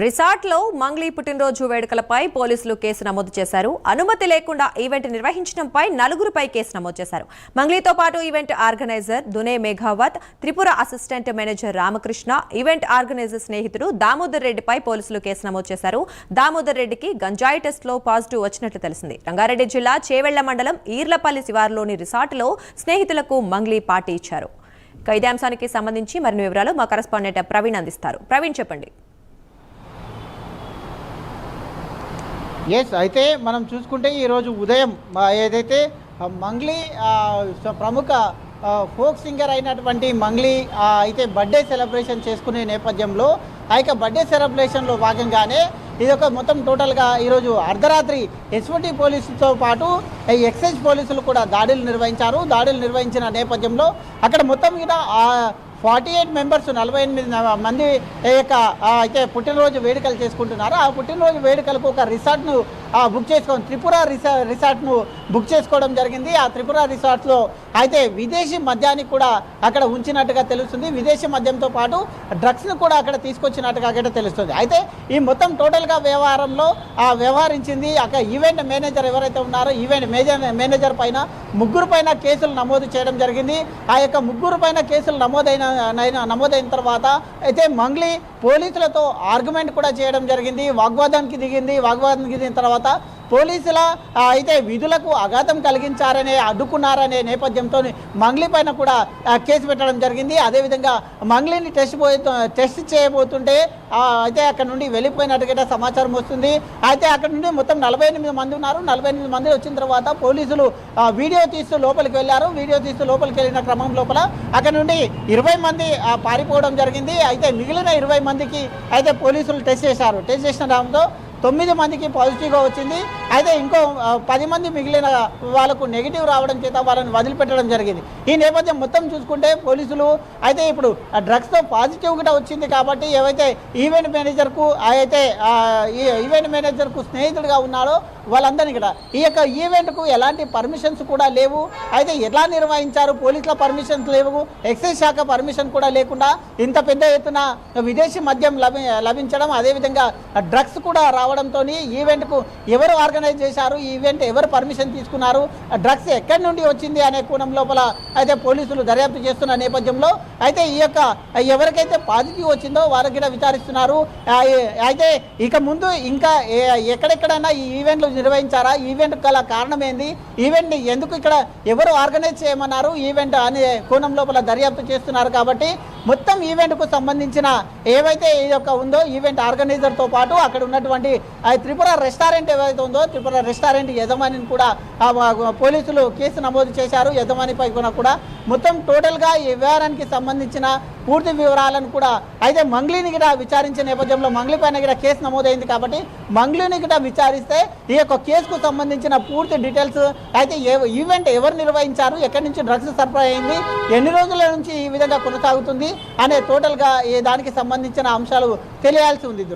రిసార్ట్లో మంగ్లీ పుట్టినరోజు వేడుకలపై పోలీసులు కేసు నమోదు చేశారు. అనుమతి లేకుండా ఈవెంట్ నిర్వహించడంపై 4గురిపై కేసు నమోదు చేశారు. మంగ్లీతో పాటు event organiser Dune Meghavath, Tripura assistant manager Ramakrishna, event organiser స్నేహితుడు దామోదర్ రెడ్డిపై పోలీసులు కేసు నమోదు చేశారు. దామోదర్ రెడ్డికి గంజాయి టెస్ట్లో పాజిటివ్ వచ్చినట్లు తెలిసింది. రంగారెడ్డి జిల్లా చేవెళ్ల మండలం ఈర్లపల్లి శివారులోని రిసార్ట్లో స్నేహితులకు మంగ్లీ పార్టీ ఇచ్చారు. ఇదే అంశానికి సంబంధించి మరిన్ని వివరాలు మా కరెస్పాండెంట్ ప్రవీణ్ అందిస్తారు. ప్రవీణ్, చెప్పండి. అయితే మనం చూసుకుంటే ఈరోజు ఉదయం ఏదైతే మంగ్లీ ప్రముఖ ఫోక్ సింగర్ అయినటువంటి మంగ్లీ అయితే బర్త్డే సెలబ్రేషన్ చేసుకునే నేపథ్యంలో ఆ యొక్క బర్త్డే సెలబ్రేషన్లో భాగంగానే ఇదొక మొత్తం టోటల్గా ఈరోజు అర్ధరాత్రి ఎస్ఓటీ పోలీసులతో పాటు ఎక్సైజ్ పోలీసులు కూడా దాడులు నిర్వహించారు. దాడులు నిర్వహించిన నేపథ్యంలో అక్కడ మొత్తం మీద 48 మెంబర్స్ 48 మంది యొక్క అయితే పుట్టినరోజు వేడుకలు చేసుకుంటున్నారు. ఆ పుట్టినరోజు వేడుకలకు ఒక రిసార్ట్ను బుక్ చేసుకోవడం, త్రిపుర రిసార్ట్ను బుక్ చేసుకోవడం జరిగింది. ఆ త్రిపుర రిసార్ట్లో అయితే విదేశీ మద్యాన్ని కూడా అక్కడ ఉంచినట్టుగా తెలుస్తుంది. విదేశీ మద్యంతో పాటు డ్రగ్స్ను కూడా అక్కడ తీసుకొచ్చినట్టుగా అక్కడ తెలుస్తుంది. అయితే ఈ మొత్తం టోటల్గా వ్యవహారంలో వ్యవహరించింది అక్కడ ఈవెంట్ మేనేజర్ ఎవరైతే ఉన్నారో ఈవెంట్ మేనేజర్ పైన 3 పైన కేసులు నమోదు చేయడం జరిగింది. ఆ యొక్క 3 పైన కేసులు నమోదైన తర్వాత అయితే మంగ్లీ పోలీసులతో ఆర్గ్యుమెంట్ కూడా చేయడం జరిగింది. వాగ్వాదానికి దిగిన తర్వాత పోలీసుల అయితే విధులకు అఘాతం కలిగించారనే అడ్డుకున్నారనే నేపథ్యంతో మంగ్లీ పైన కూడా కేసు పెట్టడం జరిగింది. అదేవిధంగా మంగ్లీని టెస్ట్ చేయబోతుంటే అయితే అక్కడ నుండి వెళ్ళిపోయినట్టుగా సమాచారం వస్తుంది. అయితే అక్కడ నుండి మొత్తం 48 మంది ఉన్నారు. 48 మంది వచ్చిన తర్వాత పోలీసులు వీడియో తీస్తూ లోపలికి వెళ్ళారు. వీడియో తీస్తూ లోపలికి వెళ్ళిన క్రమం లోపల అక్కడ నుండి 20 మంది పారిపోవడం జరిగింది. అయితే మిగిలిన 20 మందికి అయితే పోలీసులు టెస్ట్ చేశారు. టెస్ట్ చేసిన దాంతో 9 మందికి పాజిటివ్గా వచ్చింది. అయితే ఇంకో 10 మంది మిగిలిన వాళ్ళకు నెగిటివ్ రావడం చేత వాళ్ళని వదిలిపెట్టడం జరిగింది. ఈ నేపథ్యం మొత్తం చూసుకుంటే పోలీసులు అయితే ఇప్పుడు డ్రగ్స్తో పాజిటివ్ కూడా వచ్చింది కాబట్టి ఏవైతే ఈవెంట్ మేనేజర్కు స్నేహితుడిగా ఉన్నారో వాళ్ళందరినీ కూడా ఈ యొక్క ఈవెంట్కు ఎలాంటి పర్మిషన్స్ కూడా లేవు. అయితే ఎలా నిర్వహించారు, పోలీసుల పర్మిషన్స్ లేవు, ఎక్సైజ్ శాఖ పర్మిషన్ కూడా లేకుండా ఇంత పెద్ద ఎత్తున విదేశీ మద్యం లభించడం, అదేవిధంగా డ్రగ్స్ కూడా రావడంతో ఈవెంట్కు ఎవరు ఆర్గనైజ్ చేశారు, ఈ ఈవెంట్ ఎవరు పర్మిషన్ తీసుకున్నారు, డ్రగ్స్ ఎక్కడి నుండి వచ్చింది అనే కోణం లోపల అయితే పోలీసులు దర్యాప్తు చేస్తున్న నేపథ్యంలో అయితే ఈ యొక్క ఎవరికైతే పాజిటివ్ వచ్చిందో వారికి కూడా విచారిస్తున్నారు. అయితే ఇక ముందు ఇంకా ఎక్కడెక్కడైనా ఈ ఈవెంట్లు నిర్వహించారా, ఈవెంట్ గల కారణం ఏంది, ఈవెంట్ని ఎందుకు ఇక్కడ ఎవరు ఆర్గనైజ్ చేయమన్నారు, ఈవెంట్ అనే కోణం లోపల దర్యాప్తు చేస్తున్నారు. కాబట్టి మొత్తం ఈవెంట్కు సంబంధించిన ఏవైతే ఉందో ఈవెంట్ ఆర్గనైజర్తో పాటు అక్కడ ఉన్నటువంటి త్రిపుర రెస్టారెంట్ ఏవైతే ఉందో త్రిపుర రెస్టారెంట్ యజమానిని కూడా పోలీసులు కేసు నమోదు చేశారు. యజమానిపై కూడా మొత్తం టోటల్గా ఈ వ్యవహారానికి సంబంధించిన పూర్తి వివరాలను కూడా అయితే మంగ్లీని కూడా విచారించే నేపథ్యంలో మంగ్లీ పైన కూడా కేసు నమోదైంది. కాబట్టి మంగ్లీని కూడా విచారిస్తే ఈ యొక్క కేసుకు సంబంధించిన పూర్తి డీటెయిల్స్ అయితే ఈవెంట్ ఎవరు నిర్వహించారు, ఎక్కడి నుంచి డ్రగ్స్ సరఫరా అయింది, ఎన్ని రోజుల నుంచి ఈ విధంగా కొనసాగుతుంది అనే టోటల్గా దానికి సంబంధించిన అంశాలు తెలియాల్సి ఉంది.